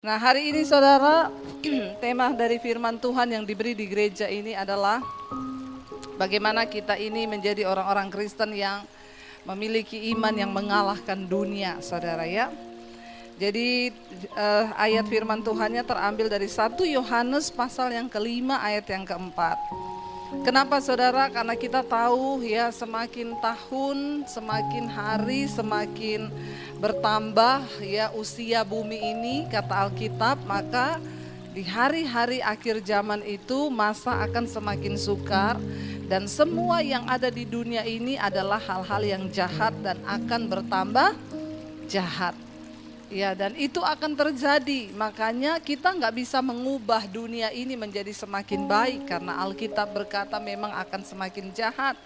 Nah, hari ini saudara, tema dari firman Tuhan yang diberi di gereja ini adalah bagaimana kita ini menjadi orang-orang Kristen yang memiliki iman yang mengalahkan dunia, saudara ya. Jadi ayat firman Tuhannya terambil dari 1 Yohanes pasal yang kelima ayat yang keempat. Kenapa saudara? Karena kita tahu ya, semakin tahun, semakin hari, semakin bertambah ya usia bumi ini, kata Alkitab, maka di hari-hari akhir zaman itu masa akan semakin sukar dan semua yang ada di dunia ini adalah hal-hal yang jahat dan akan bertambah jahat. Ya, dan itu akan terjadi, makanya kita nggak bisa mengubah dunia ini menjadi semakin baik karena Alkitab berkata memang akan semakin jahat.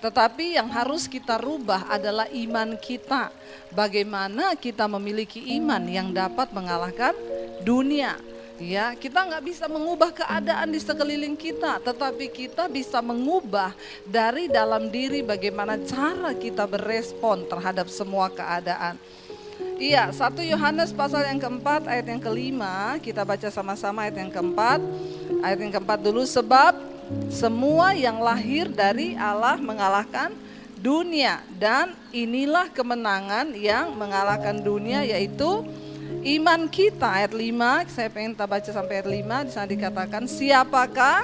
Tetapi yang harus kita rubah adalah iman kita. Bagaimana kita memiliki iman yang dapat mengalahkan dunia. Ya, kita nggak bisa mengubah keadaan di sekeliling kita, tetapi kita bisa mengubah dari dalam diri bagaimana cara kita berespon terhadap semua keadaan. Iya, 1 Yohanes pasal yang keempat ayat yang kelima, kita baca sama-sama ayat yang keempat. Ayat yang keempat dulu, sebab semua yang lahir dari Allah mengalahkan dunia. Dan inilah kemenangan yang mengalahkan dunia, yaitu iman kita. Ayat 5, saya pengen kita baca sampai ayat 5, di sana dikatakan, siapakah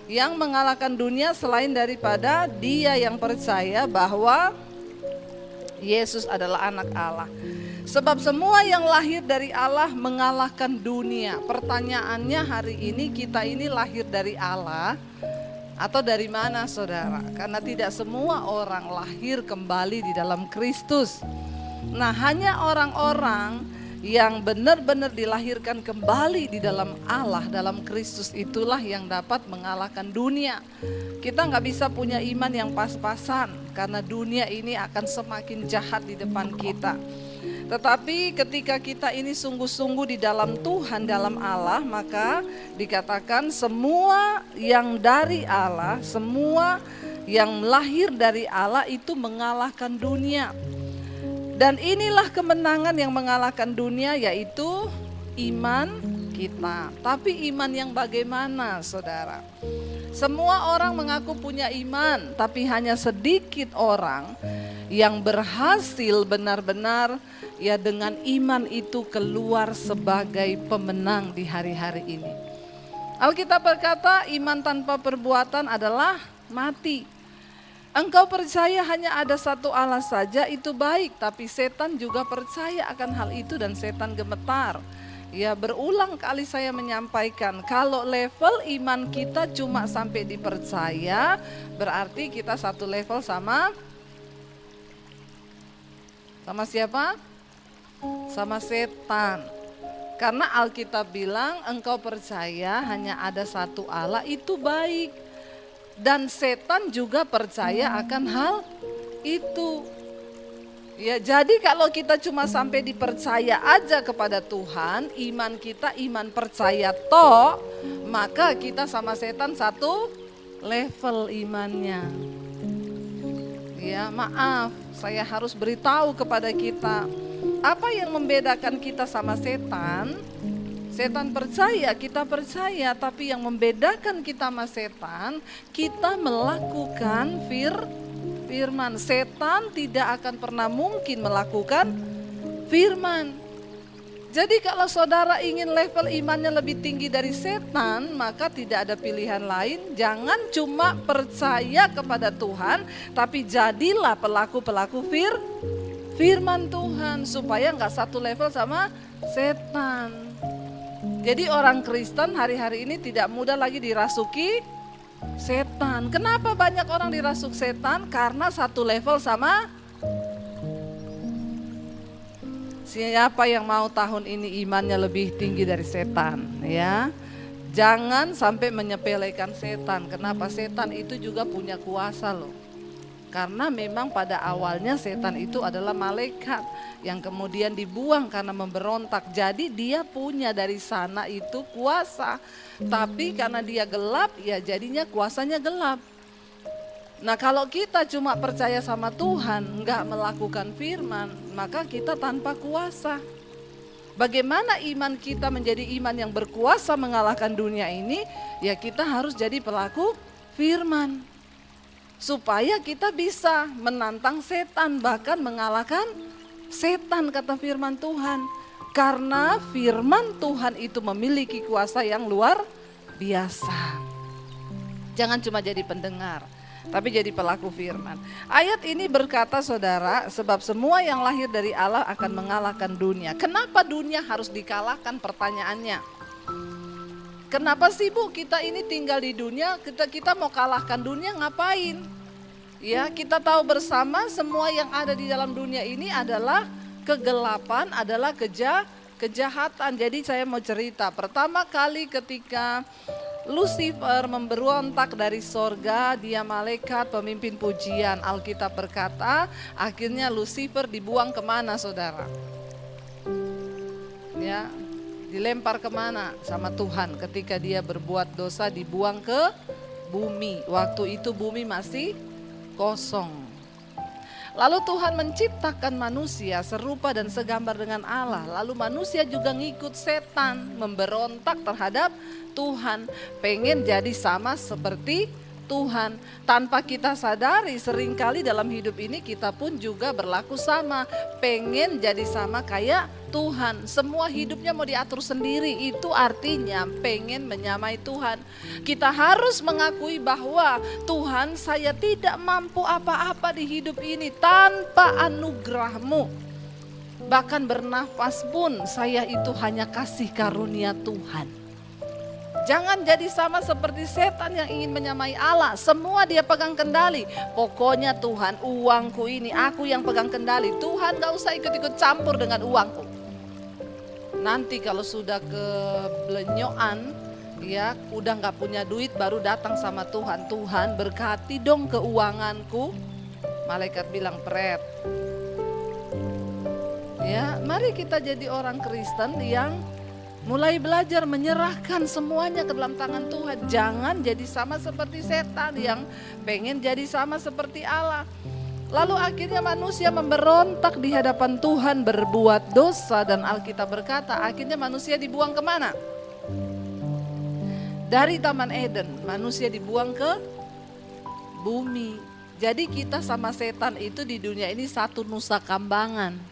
yang mengalahkan dunia selain daripada dia yang percaya bahwa Yesus adalah anak Allah. Sebab semua yang lahir dari Allah mengalahkan dunia. Pertanyaannya hari ini, kita ini lahir dari Allah atau dari mana saudara? Karena tidak semua orang lahir kembali di dalam Kristus. Nah, hanya orang-orang yang benar-benar dilahirkan kembali di dalam Allah, dalam Kristus, itulah yang dapat mengalahkan dunia. Kita nggak bisa punya iman yang pas-pasan karena dunia ini akan semakin jahat di depan kita. Tetapi ketika kita ini sungguh-sungguh di dalam Tuhan, dalam Allah, maka dikatakan semua yang dari Allah, semua yang lahir dari Allah itu mengalahkan dunia. Dan inilah kemenangan yang mengalahkan dunia, yaitu iman kita. Tapi iman yang bagaimana saudara? Semua orang mengaku punya iman, tapi hanya sedikit orang yang berhasil benar-benar ya dengan iman itu keluar sebagai pemenang di hari-hari ini. Alkitab berkata iman tanpa perbuatan adalah mati. Engkau percaya hanya ada satu Allah saja, itu baik, tapi setan juga percaya akan hal itu dan setan gemetar. Ya, berulang kali saya menyampaikan, kalau level iman kita cuma sampai dipercaya, berarti kita satu level sama siapa? Sama setan. Karena Alkitab bilang engkau percaya hanya ada satu Allah, itu baik. Dan setan juga percaya akan hal itu. Ya, jadi kalau kita cuma sampai dipercaya aja kepada Tuhan, iman kita iman percaya toh, maka kita sama setan satu level imannya. Ya, maaf, saya harus beritahu kepada kita, apa yang membedakan kita sama setan? Setan percaya, kita percaya, tapi yang membedakan kita sama setan, kita melakukan firman. Setan tidak akan pernah mungkin melakukan firman. Jadi kalau saudara ingin level imannya lebih tinggi dari setan, maka tidak ada pilihan lain. Jangan cuma percaya kepada Tuhan, tapi jadilah pelaku-pelaku firman Tuhan, supaya nggak satu level sama setan. Jadi orang Kristen hari-hari ini tidak mudah lagi dirasuki setan. Kenapa banyak orang dirasuk setan? Karena satu level sama. Siapa yang mau tahun ini imannya lebih tinggi dari setan, ya? Jangan sampai menyepelekan setan. Kenapa? Setan itu juga punya kuasa loh. Karena memang pada awalnya setan itu adalah malaikat yang kemudian dibuang karena memberontak. Jadi dia punya dari sana itu kuasa. Tapi karena dia gelap, ya jadinya kuasanya gelap. Nah, kalau kita cuma percaya sama Tuhan, enggak melakukan firman, maka kita tanpa kuasa. Bagaimana iman kita menjadi iman yang berkuasa mengalahkan dunia ini? Ya kita harus jadi pelaku firman. Supaya kita bisa menantang setan, bahkan mengalahkan setan, kata firman Tuhan. Karena firman Tuhan itu memiliki kuasa yang luar biasa. Jangan cuma jadi pendengar, tapi jadi pelaku firman. Ayat ini berkata saudara, sebab semua yang lahir dari Allah akan mengalahkan dunia. Kenapa dunia harus dikalahkan, pertanyaannya? Kenapa sih Bu kita ini tinggal di dunia, kita mau kalahkan dunia ngapain? Ya kita tahu bersama semua yang ada di dalam dunia ini adalah kegelapan, adalah kejahatan. Jadi saya mau cerita, pertama kali ketika Lucifer memberontak dari sorga, dia malaikat pemimpin pujian. Alkitab berkata akhirnya Lucifer dibuang kemana saudara? Ya, dilempar kemana sama Tuhan ketika dia berbuat dosa, dibuang ke bumi. Waktu itu bumi masih kosong. Lalu Tuhan menciptakan manusia serupa dan segambar dengan Allah. Lalu manusia juga ngikut setan, memberontak terhadap Tuhan, pengen jadi sama seperti Tuhan. Tanpa kita sadari seringkali dalam hidup ini kita pun juga berlaku sama, pengen jadi sama kayak Tuhan. Semua hidupnya mau diatur sendiri, itu artinya pengen menyamai Tuhan. Kita harus mengakui bahwa Tuhan, saya tidak mampu apa-apa di hidup ini tanpa anugerah-Mu. Bahkan bernafas pun saya itu hanya kasih karunia Tuhan. Jangan jadi sama seperti setan yang ingin menyamai Allah. Semua dia pegang kendali. Pokoknya Tuhan, uangku ini aku yang pegang kendali. Tuhan gak usah ikut-ikut campur dengan uangku. Nanti kalau sudah kebelenyoan, ya udah gak punya duit, baru datang sama Tuhan. Tuhan berkati dong keuanganku. Malaikat bilang pret. Ya, mari kita jadi orang Kristen yang mulai belajar menyerahkan semuanya ke dalam tangan Tuhan. Jangan jadi sama seperti setan yang pengen jadi sama seperti Allah. Lalu akhirnya manusia memberontak di hadapan Tuhan, berbuat dosa, dan Alkitab berkata akhirnya manusia dibuang kemana? Dari Taman Eden manusia dibuang ke bumi. Jadi kita sama setan itu di dunia ini satu nusa kambangan.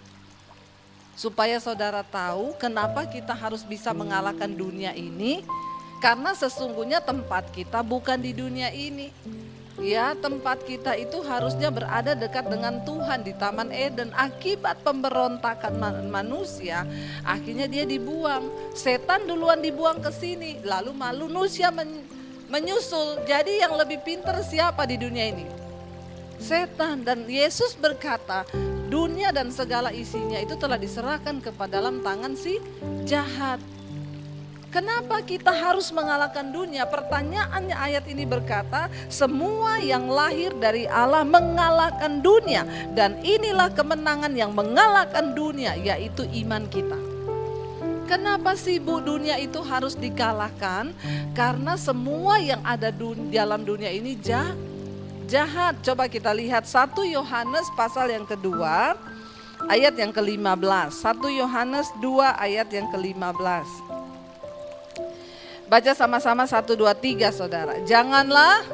Supaya saudara tahu kenapa kita harus bisa mengalahkan dunia ini. Karena sesungguhnya tempat kita bukan di dunia ini. Ya, tempat kita itu harusnya berada dekat dengan Tuhan di Taman Eden. Akibat pemberontakan manusia, akhirnya dia dibuang. Setan duluan dibuang ke sini, lalu manusia menyusul. Jadi yang lebih pintar siapa di dunia ini? Setan. Dan Yesus berkata, dunia dan segala isinya itu telah diserahkan kepada dalam tangan si jahat. Kenapa kita harus mengalahkan dunia? Pertanyaannya ayat ini berkata, semua yang lahir dari Allah mengalahkan dunia. Dan inilah kemenangan yang mengalahkan dunia, yaitu iman kita. Kenapa sih Bu dunia itu harus dikalahkan? Karena semua yang ada dalam dunia ini jahat. Coba kita lihat 1 Yohanes pasal yang kedua ayat yang ke-15. 1 Yohanes 2 ayat yang ke-15. Baca sama-sama 1, 2, 3 saudara. Janganlah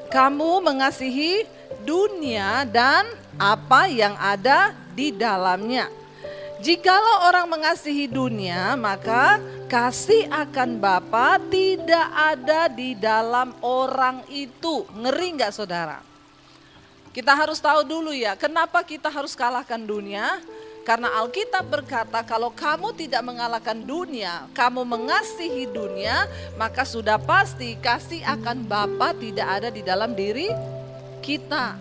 kamu mengasihi dunia dan apa yang ada di dalamnya. Jikalau orang mengasihi dunia, maka kasih akan Bapa tidak ada di dalam orang itu. Ngeri gak saudara? Kita harus tahu dulu ya, kenapa kita harus kalahkan dunia? Karena Alkitab berkata kalau kamu tidak mengalahkan dunia, kamu mengasihi dunia, maka sudah pasti kasih akan Bapa tidak ada di dalam diri kita.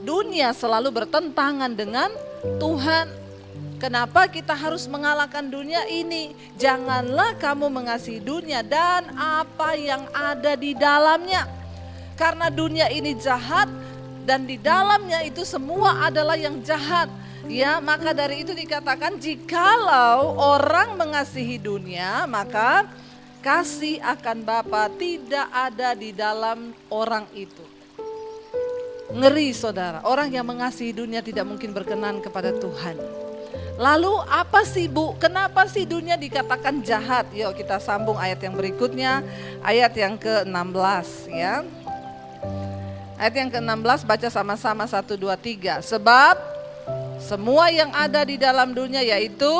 Dunia selalu bertentangan dengan Tuhan. Kenapa kita harus mengalahkan dunia ini? Janganlah kamu mengasihi dunia dan apa yang ada di dalamnya. Karena dunia ini jahat dan di dalamnya itu semua adalah yang jahat. Ya, maka dari itu dikatakan jikalau orang mengasihi dunia, maka kasih akan Bapa tidak ada di dalam orang itu. Ngeri saudara, orang yang mengasihi dunia tidak mungkin berkenan kepada Tuhan. Lalu apa sih Bu? Kenapa sih dunia dikatakan jahat? Yuk kita sambung ayat yang berikutnya, ayat yang ke-16 ya. Ayat yang ke-16 baca sama-sama 1, 2, 3. Sebab semua yang ada di dalam dunia yaitu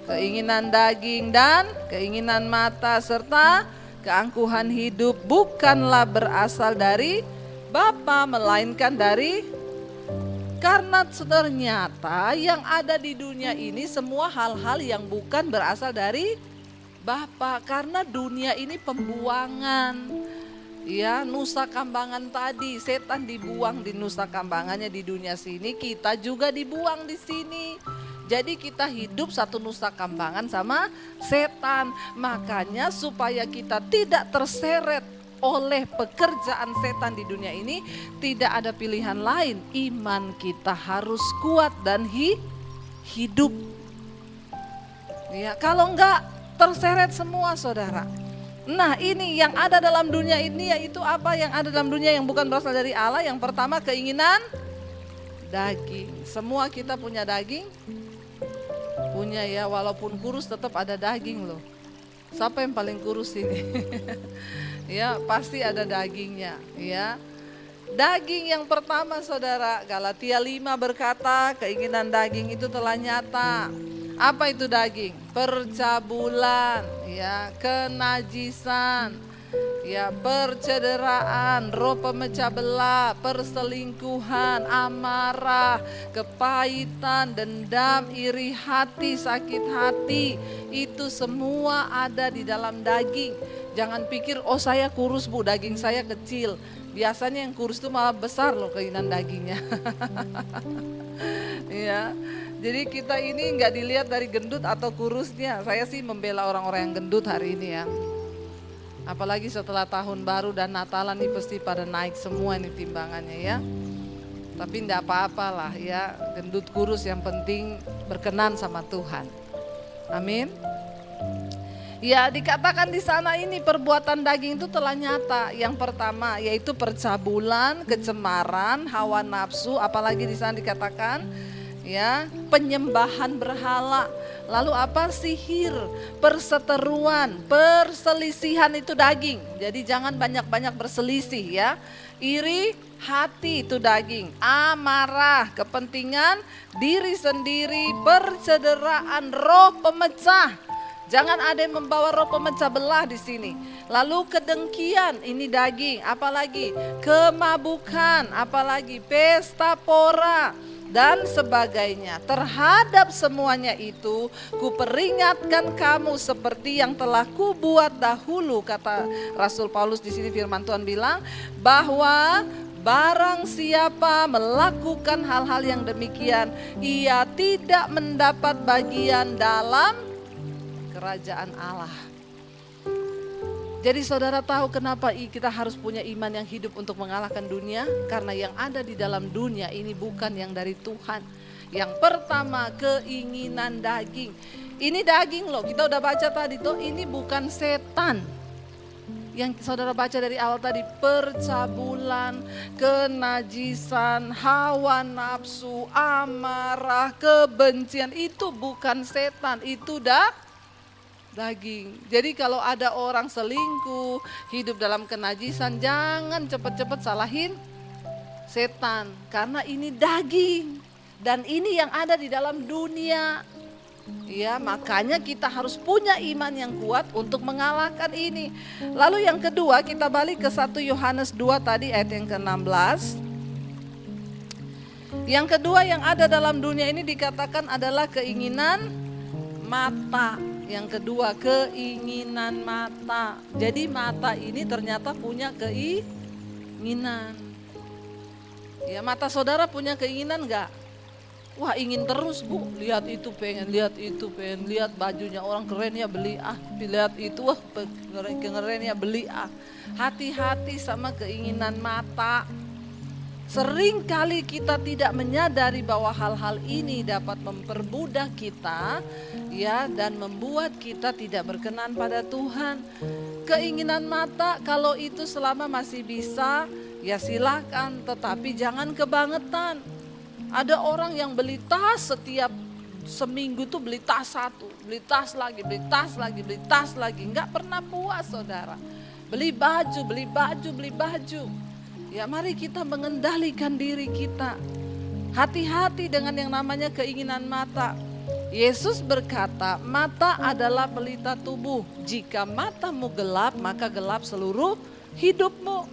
keinginan daging dan keinginan mata serta keangkuhan hidup bukanlah berasal dari Bapa melainkan dari, karena ternyata yang ada di dunia ini semua hal-hal yang bukan berasal dari Bapa, karena dunia ini pembuangan. Ya, nusa kambangan tadi, setan dibuang di nusa kambangannya di dunia sini, kita juga dibuang di sini. Jadi kita hidup satu nusa kambangan sama setan. Makanya supaya kita tidak terseret oleh pekerjaan setan di dunia ini, tidak ada pilihan lain. Iman kita harus kuat dan hidup. Ya, kalau enggak terseret semua saudara. Nah ini yang ada dalam dunia ini yaitu apa yang ada dalam dunia yang bukan berasal dari Allah. Yang pertama keinginan daging. Semua kita punya daging. Punya ya, walaupun kurus tetap ada daging loh. Siapa yang paling kurus ini? Ya pasti ada dagingnya ya. Daging yang pertama saudara, Galatia 5 berkata keinginan daging itu telah nyata. Apa itu daging? Percabulan, ya, kenajisan, ya, percederaan, roh pemecah belah, perselingkuhan, amarah, kepahitan, dendam, iri hati, sakit hati. Itu semua ada di dalam daging. Jangan pikir oh saya kurus Bu, daging saya kecil. Biasanya yang kurus itu malah besar loh keinginan dagingnya. Ya, jadi kita ini nggak dilihat dari gendut atau kurusnya. Saya sih membela orang-orang yang gendut hari ini ya. Apalagi setelah tahun baru dan Natalan ini pasti pada naik semua ini timbangannya ya. Tapi enggak apa-apalah ya, gendut kurus yang penting berkenan sama Tuhan. Amin. Ya dikatakan di sana ini perbuatan daging itu telah nyata. Yang pertama yaitu percabulan, kecemaran, hawa nafsu, apalagi di sana dikatakan ya penyembahan berhala. Lalu apa? Sihir, perseteruan, perselisihan itu daging. Jadi jangan banyak-banyak berselisih ya. Iri hati itu daging, amarah, kepentingan diri sendiri, percederaan, roh pemecah. Jangan ada yang membawa roh pemecah belah di sini. Lalu kedengkian, ini daging, apalagi kemabukan, apalagi pesta pora dan sebagainya. Terhadap semuanya itu, kuperingatkan kamu seperti yang telah kubuat dahulu, kata Rasul Paulus di sini. Firman Tuhan bilang bahwa barang siapa melakukan hal-hal yang demikian, ia tidak mendapat bagian dalam kerajaan Allah. Jadi saudara tahu kenapa kita harus punya iman yang hidup untuk mengalahkan dunia? Karena yang ada di dalam dunia ini bukan yang dari Tuhan. Yang pertama keinginan daging. Ini daging loh, kita udah baca tadi tuh, ini bukan setan. Yang saudara baca dari awal tadi, percabulan, kenajisan, hawa nafsu, amarah, kebencian, itu bukan setan, itu daging. Jadi kalau ada orang selingkuh, hidup dalam kenajisan, jangan cepat-cepat salahin setan. Karena ini daging. Dan ini yang ada di dalam dunia. Ya, makanya kita harus punya iman yang kuat untuk mengalahkan ini. Lalu yang kedua, kita balik ke 1 Yohanes 2 tadi ayat yang ke-16. Yang kedua yang ada dalam dunia ini dikatakan adalah keinginan mata. Yang kedua keinginan mata. Jadi mata ini ternyata punya keinginan. Ya, mata saudara punya keinginan enggak? Wah, ingin terus Bu, lihat itu pengen, lihat itu pengen, lihat bajunya orang keren ya beli lihat itu wah keren ya beli Hati-hati sama keinginan mata. Sering kali kita tidak menyadari bahwa hal-hal ini dapat memperbudak kita ya, dan membuat kita tidak berkenan pada Tuhan. Keinginan mata kalau itu selama masih bisa ya silakan, tetapi jangan kebangetan. Ada orang yang beli tas setiap seminggu tuh beli tas satu, beli tas lagi, beli tas lagi, beli tas lagi. Enggak pernah puas saudara. Beli baju, beli baju, beli baju. Ya mari kita mengendalikan diri kita. Hati-hati dengan yang namanya keinginan mata. Yesus berkata, mata adalah pelita tubuh. Jika matamu gelap, maka gelap seluruh hidupmu.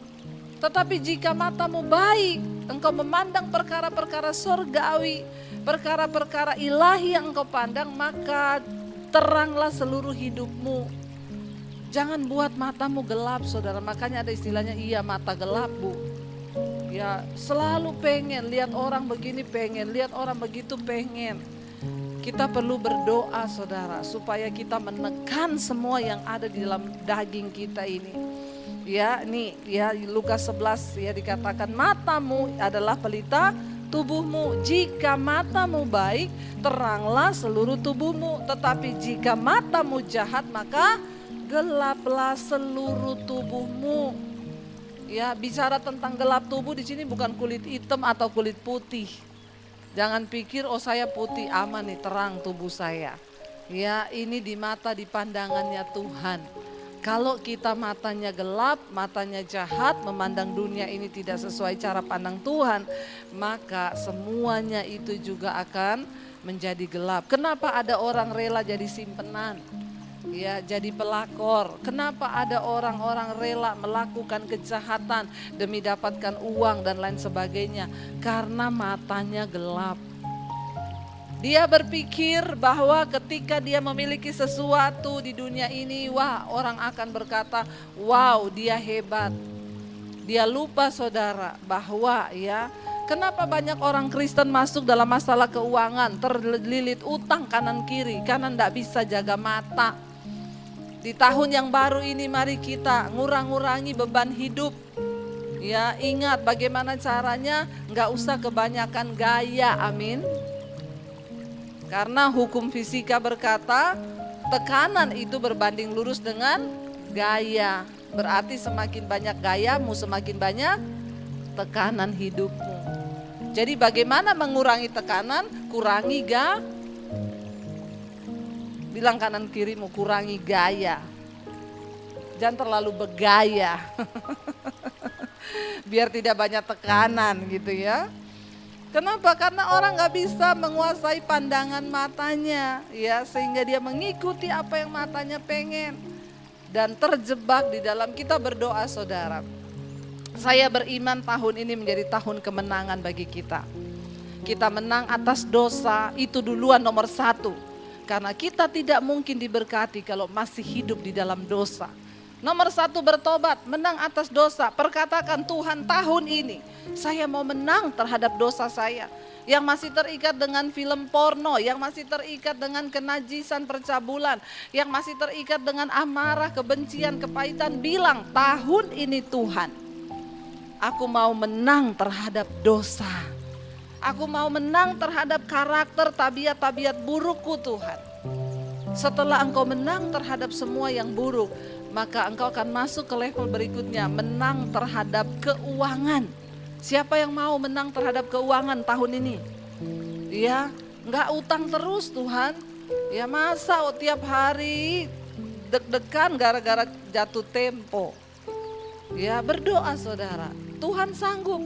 Tetapi jika matamu baik, engkau memandang perkara-perkara surgawi, perkara-perkara ilahi yang engkau pandang, maka teranglah seluruh hidupmu. Jangan buat matamu gelap saudara, makanya ada istilahnya iya mata gelap bu. Ya selalu pengen, lihat orang begini pengen, lihat orang begitu pengen. Kita perlu berdoa saudara, supaya kita menekan semua yang ada di dalam daging kita ini. Ya, nih ya Lukas 11 ya dikatakan matamu adalah pelita tubuhmu. Jika matamu baik, teranglah seluruh tubuhmu. Tetapi jika matamu jahat, maka gelaplah seluruh tubuhmu. Ya, bicara tentang gelap tubuh di sini bukan kulit hitam atau kulit putih. Jangan pikir oh saya putih aman nih, terang tubuh saya. Ya, ini di mata di pandangannya Tuhan. Kalau kita matanya gelap, matanya jahat, memandang dunia ini tidak sesuai cara pandang Tuhan, maka semuanya itu juga akan menjadi gelap. Kenapa ada orang rela jadi simpenan? Ya, jadi pelakor. Kenapa ada orang-orang rela melakukan kejahatan demi dapatkan uang dan lain sebagainya? Karena matanya gelap. Dia berpikir bahwa ketika dia memiliki sesuatu di dunia ini, wah orang akan berkata, wow dia hebat. Dia lupa saudara bahwa ya, kenapa banyak orang Kristen masuk dalam masalah keuangan, terlilit utang kanan kiri, karena tidak bisa jaga mata. Di tahun yang baru ini mari kita ngurang-ngurangi beban hidup. Ya ingat bagaimana caranya, nggak usah kebanyakan gaya, amin. Karena hukum fisika berkata tekanan itu berbanding lurus dengan gaya. Berarti semakin banyak gayamu, semakin banyak tekanan hidupmu. Jadi bagaimana mengurangi tekanan? Kurangi bilang kanan kirimu, kurangi gaya. Jangan terlalu bergaya. Biar tidak banyak tekanan gitu ya. Kenapa? Karena orang gak bisa menguasai pandangan matanya, ya, sehingga dia mengikuti apa yang matanya pengen dan terjebak di dalam. Kita berdoa saudara. Saya beriman tahun ini menjadi tahun kemenangan bagi kita. Kita menang atas dosa, itu duluan nomor 1. Karena kita tidak mungkin diberkati kalau masih hidup di dalam dosa. Nomor 1 bertobat, menang atas dosa. Perkatakan Tuhan tahun ini saya mau menang terhadap dosa saya. Yang masih terikat dengan film porno, yang masih terikat dengan kenajisan percabulan, yang masih terikat dengan amarah, kebencian, kepahitan. Bilang tahun ini Tuhan, aku mau menang terhadap dosa. Aku mau menang terhadap karakter, tabiat-tabiat burukku Tuhan. Setelah engkau menang terhadap semua yang buruk, maka engkau akan masuk ke level berikutnya, menang terhadap keuangan. Siapa yang mau menang terhadap keuangan tahun ini? Ya, enggak utang terus Tuhan. Ya masa tiap hari deg-degan gara-gara jatuh tempo. Ya berdoa saudara, Tuhan sanggup.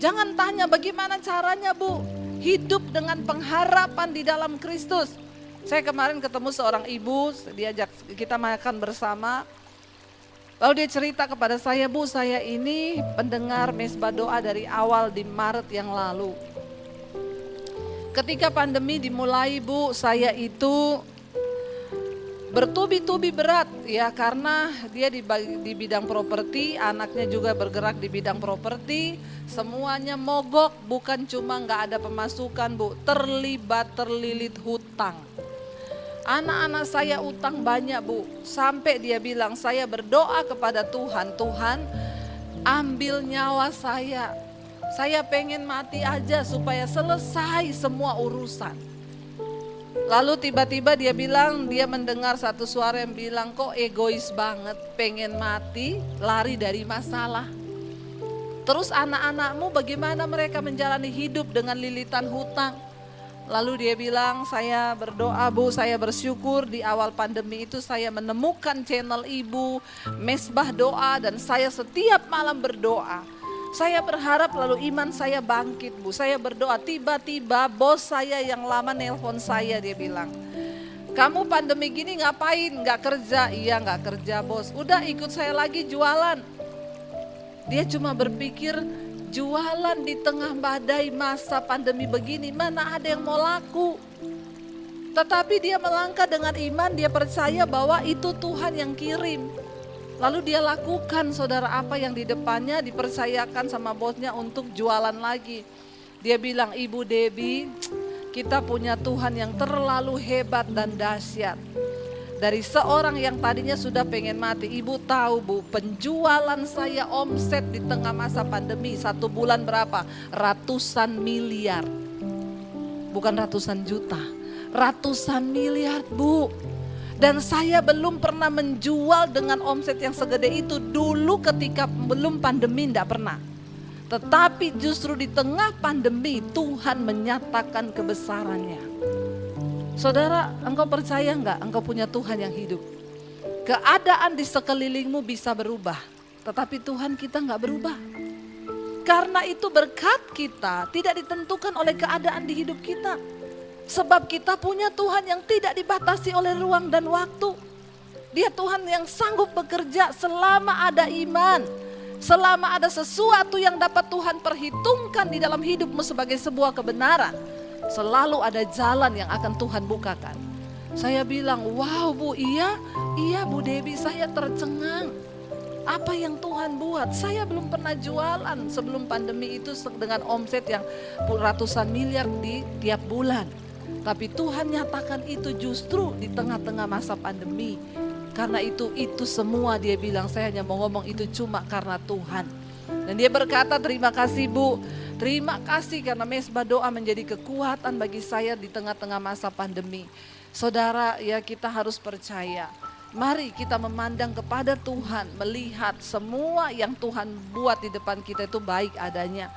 Jangan tanya bagaimana caranya Bu, hidup dengan pengharapan di dalam Kristus. Saya kemarin ketemu seorang ibu, diajak kita makan bersama. Lalu dia cerita kepada saya, Bu saya ini pendengar mesbah doa dari awal di Maret yang lalu. Ketika pandemi dimulai Bu, saya itu bertubi-tubi berat ya, karena dia di bidang properti, anaknya juga bergerak di bidang properti, semuanya mogok, bukan cuma nggak ada pemasukan Bu, terlilit hutang. Anak-anak saya utang banyak Bu, sampai dia bilang saya berdoa kepada Tuhan, Tuhan ambil nyawa saya pengen mati aja supaya selesai semua urusan. Lalu tiba-tiba dia bilang, dia mendengar satu suara yang bilang, kok egois banget, pengen mati, lari dari masalah. Terus anak-anakmu bagaimana mereka menjalani hidup dengan lilitan hutang? Lalu dia bilang, saya berdoa Bu, saya bersyukur di awal pandemi itu saya menemukan channel Ibu, Mesbah Doa, dan saya setiap malam berdoa. Saya berharap lalu iman saya bangkit Bu, saya berdoa, tiba-tiba bos saya yang lama nelpon saya, dia bilang, kamu pandemi gini ngapain, gak kerja? Iya gak kerja bos, udah ikut saya lagi jualan. Dia cuma berpikir, jualan di tengah badai masa pandemi begini, mana ada yang mau laku. Tetapi dia melangkah dengan iman, dia percaya bahwa itu Tuhan yang kirim. Lalu dia lakukan saudara apa yang di depannya dipercayakan sama bosnya untuk jualan lagi. Dia bilang, Ibu Debbie, kita punya Tuhan yang terlalu hebat dan dahsyat. Dari seorang yang tadinya sudah pengen mati, Ibu tahu Bu, penjualan saya omset di tengah masa pandemi 1 bulan berapa? Ratusan miliar. Bukan ratusan juta, ratusan miliar Bu. Dan saya belum pernah menjual dengan omset yang segede itu dulu ketika belum pandemi, enggak pernah. Tetapi justru di tengah pandemi Tuhan menyatakan kebesarannya. Saudara, engkau percaya enggak engkau punya Tuhan yang hidup? Keadaan di sekelilingmu bisa berubah, tetapi Tuhan kita enggak berubah. Karena itu berkat kita tidak ditentukan oleh keadaan di hidup kita. Sebab kita punya Tuhan yang tidak dibatasi oleh ruang dan waktu. Dia Tuhan yang sanggup bekerja selama ada iman. Selama ada sesuatu yang dapat Tuhan perhitungkan di dalam hidupmu sebagai sebuah kebenaran. Selalu ada jalan yang akan Tuhan bukakan. Saya bilang, wow Bu, iya Bu Debbie, saya tercengang. Apa yang Tuhan buat? Saya belum pernah jualan sebelum pandemi itu dengan omset yang ratusan miliar di tiap bulan. Tapi Tuhan nyatakan itu justru di tengah-tengah masa pandemi. Karena itu semua dia bilang, saya hanya mau ngomong itu cuma karena Tuhan. Dan dia berkata, terima kasih Bu. Terima kasih karena Mesbah Doa menjadi kekuatan bagi saya di tengah-tengah masa pandemi. Saudara, ya kita harus percaya. Mari kita memandang kepada Tuhan, melihat semua yang Tuhan buat di depan kita itu baik adanya.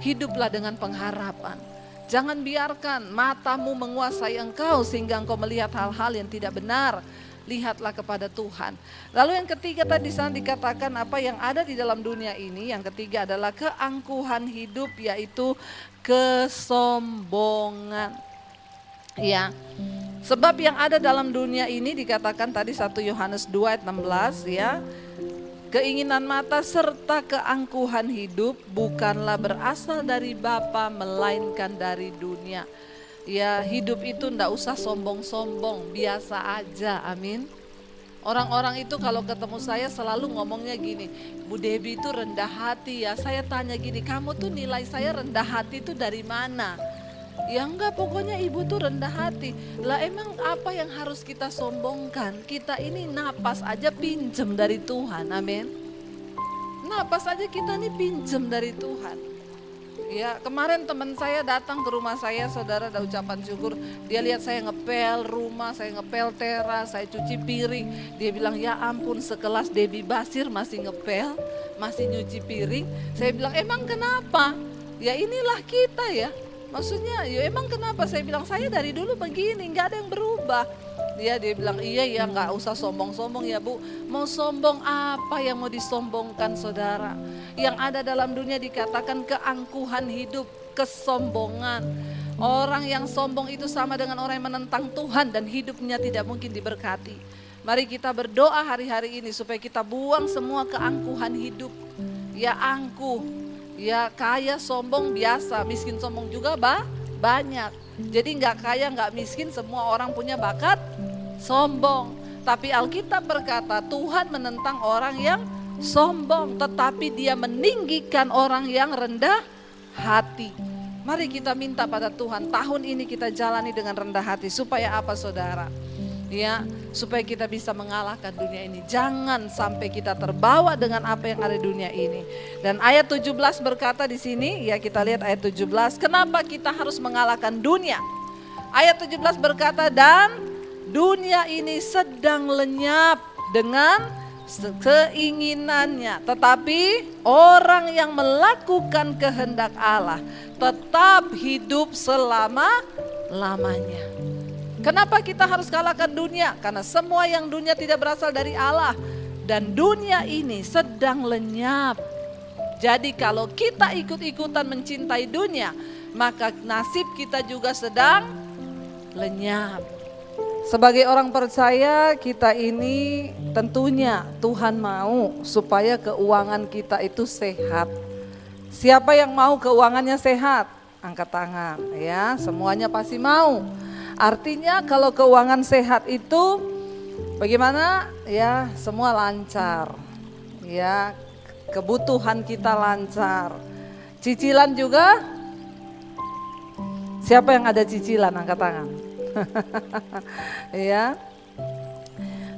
Hiduplah dengan pengharapan. Jangan biarkan matamu menguasai engkau sehingga engkau melihat hal-hal yang tidak benar. Lihatlah kepada Tuhan. Lalu yang ketiga tadi sana dikatakan apa yang ada di dalam dunia ini. Yang ketiga adalah keangkuhan hidup, yaitu kesombongan. Ya. Sebab yang ada dalam dunia ini dikatakan tadi 1 Yohanes 2 ayat 16 ya. Keinginan mata serta keangkuhan hidup bukanlah berasal dari Bapa melainkan dari dunia. Ya, hidup itu ndak usah sombong-sombong, biasa aja, amin. Orang-orang itu kalau ketemu saya selalu ngomongnya gini, Bu Debbie itu rendah hati ya. Saya tanya gini, kamu tuh nilai saya rendah hati itu dari mana? Ya enggak, pokoknya ibu tuh rendah hati. Lah emang apa yang harus kita sombongkan? Kita ini napas aja pinjem dari Tuhan, amin. Napas aja kita nih pinjem dari Tuhan. Ya kemarin teman saya datang ke rumah saya, saudara, ada ucapan syukur. Dia lihat saya ngepel rumah, saya ngepel teras, saya cuci piring. Dia bilang, ya ampun, sekelas Debbie Basir masih ngepel, masih nyuci piring. Saya bilang, emang kenapa? Ya inilah kita ya. Maksudnya ya emang kenapa? Saya bilang, saya dari dulu begini, gak ada yang berubah. Dia bilang, iya ya gak usah sombong-sombong ya Bu. Mau sombong apa yang mau disombongkan saudara? Yang ada dalam dunia dikatakan keangkuhan hidup, kesombongan. Orang yang sombong itu sama dengan orang yang menentang Tuhan dan hidupnya tidak mungkin diberkati. Mari kita berdoa hari-hari ini supaya kita buang semua keangkuhan hidup. Ya angkuh. Ya kaya sombong biasa, miskin sombong juga banyak. Jadi gak kaya gak miskin, semua orang punya bakat sombong. Tapi Alkitab berkata Tuhan menentang orang yang sombong, tetapi Dia meninggikan orang yang rendah hati. Mari kita minta pada Tuhan, tahun ini kita jalani dengan rendah hati. Supaya apa saudara? Ya, supaya kita bisa mengalahkan dunia ini. Jangan sampai kita terbawa dengan apa yang ada di dunia ini. Dan ayat 17 berkata di sini, ya kita lihat ayat 17, kenapa kita harus mengalahkan dunia? Ayat 17 berkata, dan dunia ini sedang lenyap dengan keinginannya. Tetapi orang yang melakukan kehendak Allah tetap hidup selama lamanya. Kenapa kita harus kalahkan dunia? Karena semua yang dunia tidak berasal dari Allah. Dan dunia ini sedang lenyap. Jadi kalau kita ikut-ikutan mencintai dunia, maka nasib kita juga sedang lenyap. Sebagai orang percaya, kita ini tentunya Tuhan mau supaya keuangan kita itu sehat. Siapa yang mau keuangannya sehat? Angkat tangan ya, semuanya pasti mau. Artinya kalau keuangan sehat itu bagaimana? Ya, semua lancar. Ya, kebutuhan kita lancar. Cicilan juga? Siapa yang ada cicilan? Angkat tangan. Ya.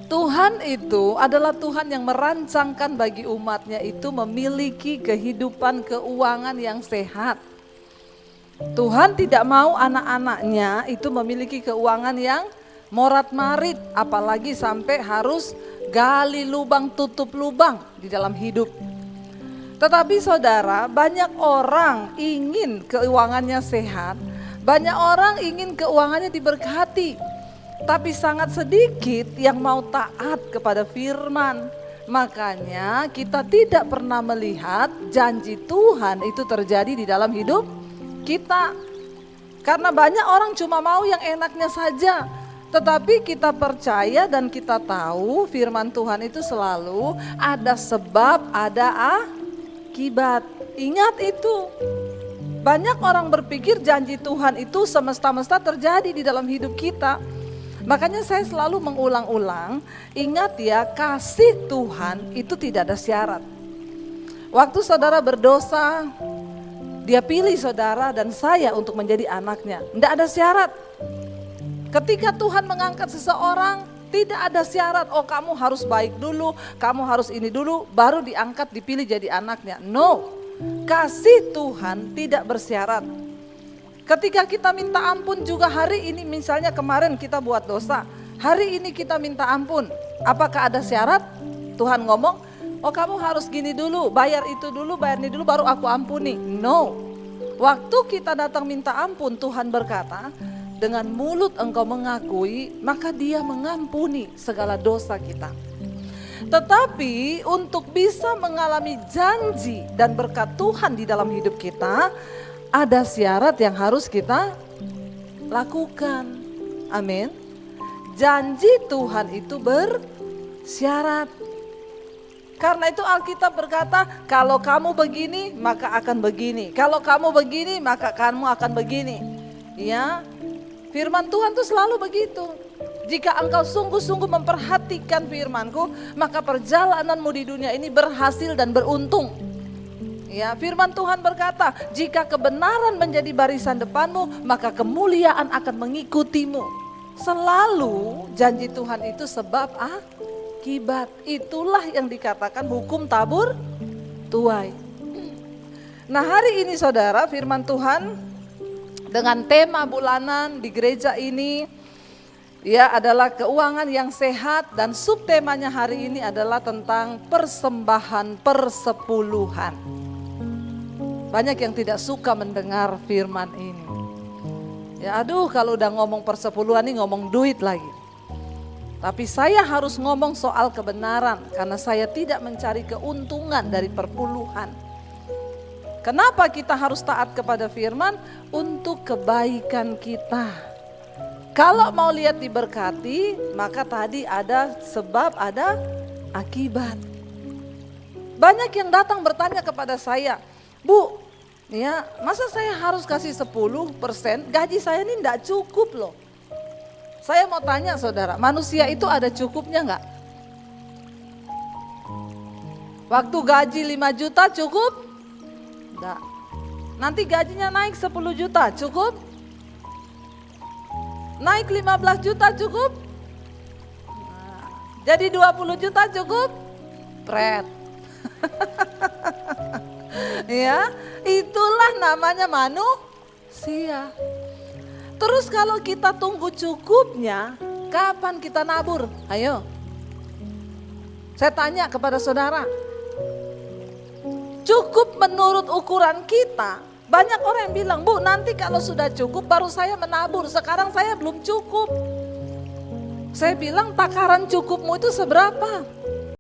Tuhan itu adalah Tuhan yang merancangkan bagi umatnya itu memiliki kehidupan keuangan yang sehat. Tuhan tidak mau anak-anaknya itu memiliki keuangan yang morat-marit, apalagi sampai harus gali lubang tutup lubang di dalam hidup. Tetapi saudara, banyak orang ingin keuangannya sehat, banyak orang ingin keuangannya diberkati, tapi sangat sedikit yang mau taat kepada firman. Makanya kita tidak pernah melihat janji Tuhan itu terjadi di dalam hidup kita. Karena banyak orang cuma mau yang enaknya saja. Tetapi kita percaya dan kita tahu firman Tuhan itu selalu ada sebab, ada akibat. Ingat itu. Banyak orang berpikir janji Tuhan itu semesta-mesta terjadi di dalam hidup kita. Makanya saya selalu mengulang-ulang, ingat ya, kasih Tuhan itu tidak ada syarat. Waktu saudara berdosa, Dia pilih saudara dan saya untuk menjadi anaknya. Tidak ada syarat. Ketika Tuhan mengangkat seseorang, tidak ada syarat, oh kamu harus baik dulu, kamu harus ini dulu, baru diangkat dipilih jadi anaknya. No, kasih Tuhan tidak bersyarat. Ketika kita minta ampun juga hari ini, misalnya kemarin kita buat dosa, hari ini kita minta ampun, apakah ada syarat? Tuhan ngomong, oh kamu harus gini dulu, bayar itu dulu, bayar ini dulu, baru aku ampuni. No, waktu kita datang minta ampun, Tuhan berkata, dengan mulut engkau mengakui, maka Dia mengampuni segala dosa kita. Tetapi untuk bisa mengalami janji dan berkat Tuhan di dalam hidup kita, ada syarat yang harus kita lakukan. Amin. Janji Tuhan itu bersyarat. Karena itu Alkitab berkata, kalau kamu begini maka akan begini. Kalau kamu begini maka kamu akan begini. Ya, firman Tuhan itu selalu begitu. Jika engkau sungguh-sungguh memperhatikan firman-Ku, maka perjalananmu di dunia ini berhasil dan beruntung. Ya, firman Tuhan berkata, jika kebenaran menjadi barisan depanmu, maka kemuliaan akan mengikutimu. Selalu janji Tuhan itu sebab akibat. Itulah yang dikatakan hukum tabur tuai. Nah, hari ini saudara, firman Tuhan dengan tema bulanan di gereja ini ya adalah keuangan yang sehat, dan subtemanya hari ini adalah tentang persembahan persepuluhan. Banyak yang tidak suka mendengar firman ini. Ya aduh, kalau udah ngomong persepuluhan ini ngomong duit lagi. Tapi saya harus ngomong soal kebenaran karena saya tidak mencari keuntungan dari perpuluhan. Kenapa kita harus taat kepada firman? Untuk kebaikan kita. Kalau mau lihat diberkati, maka tadi ada sebab, ada akibat. Banyak yang datang bertanya kepada saya, Bu, ya masa saya harus kasih 10%, gaji saya ini enggak cukup loh. Saya mau tanya saudara, manusia itu ada cukupnya enggak? Waktu gaji 5 juta cukup? Enggak. Nanti gajinya naik 10 juta cukup? Naik 15 juta cukup? Nah, jadi 20 juta cukup? Pret. Ya, itulah namanya manusia. Terus kalau kita tunggu cukupnya, kapan kita nabur? Ayo. Saya tanya kepada saudara. Cukup menurut ukuran kita Banyak orang yang bilang, Bu nanti kalau sudah cukup baru saya menabur, sekarang saya belum cukup. Saya bilang takaran cukupmu itu seberapa?